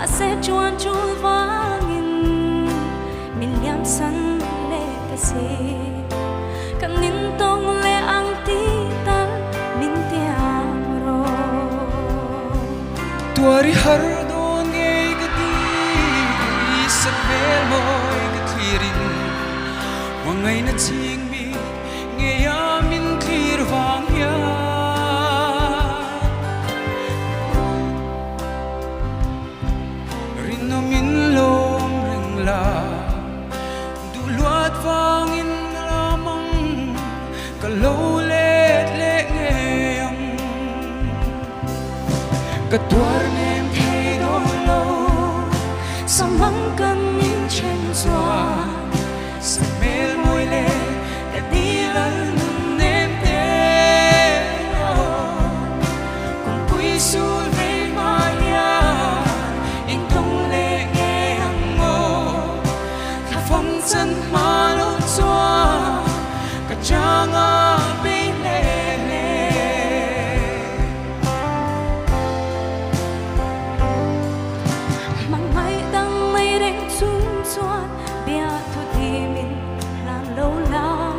mà sẽ chuan chu vangin min liam san le ka si kan nin tong le ang ti ta min tiam ro tuari har do nge ka ti sa bel moi ka thirin wangai na ching mi nge ya min thir wang ya min lom ring la du luat vangin lamang ka lo let le ngeyang ka tuar nem thay do lo sa mang kan min chen zua sa mel môi le ka di lal nem te kung pui sul ve maya in tong chân mà lâu xóa cả trang à bên lệ lệ mang mai đăng mây đen xuống xoan bia thu thì mình làm lâu la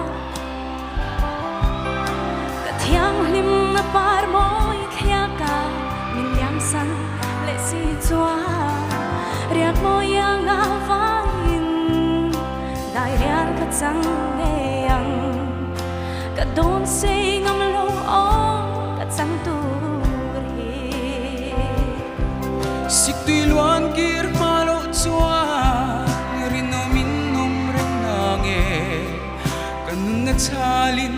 cả thiang lim na par môi khia cả mình nhắm san lệ si xoa riak môi yang avang đại rian ka chang nghe ang ka don say ngam lo o ka chang tu ri sik tui luan kir malo chua rin no min nom reng na nge kan na chalin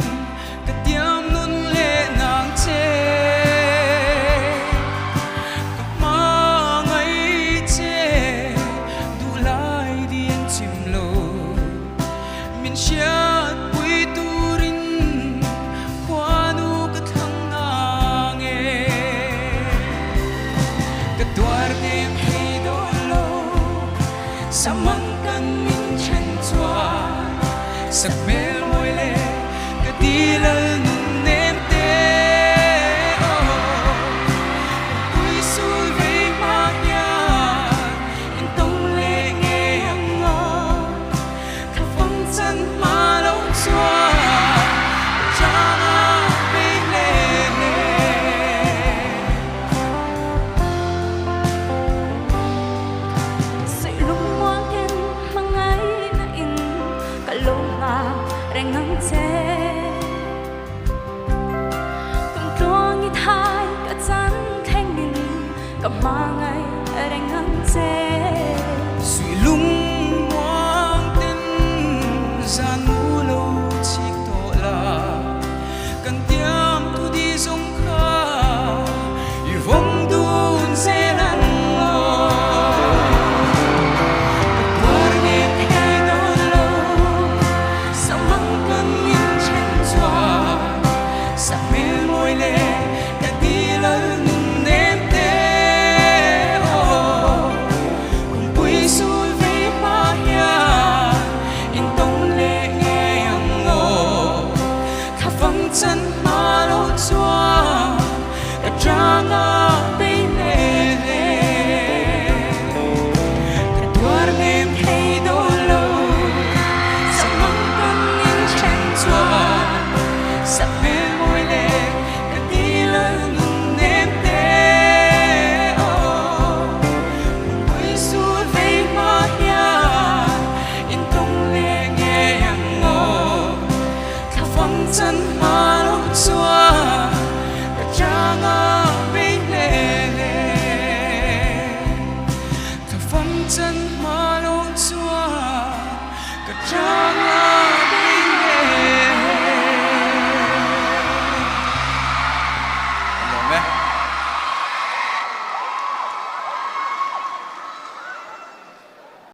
ka tiam nun le nang che ka ma ngai che du lai dien chim lo min siat pui turin kwanu ka thang nange ka tuar nem hi do lo samang kan min chen chua sak mel moi le ka dilal nun nem te pui sul ve ma nya in tong le nge ang ngo chân mà lâu xóa cha bên lệ lệ sợi lung ngoan ken mang ai na in cả lung mà reng ngang che cầm tua nghi thai cả chán thanh min cầm mang ai reng ngang che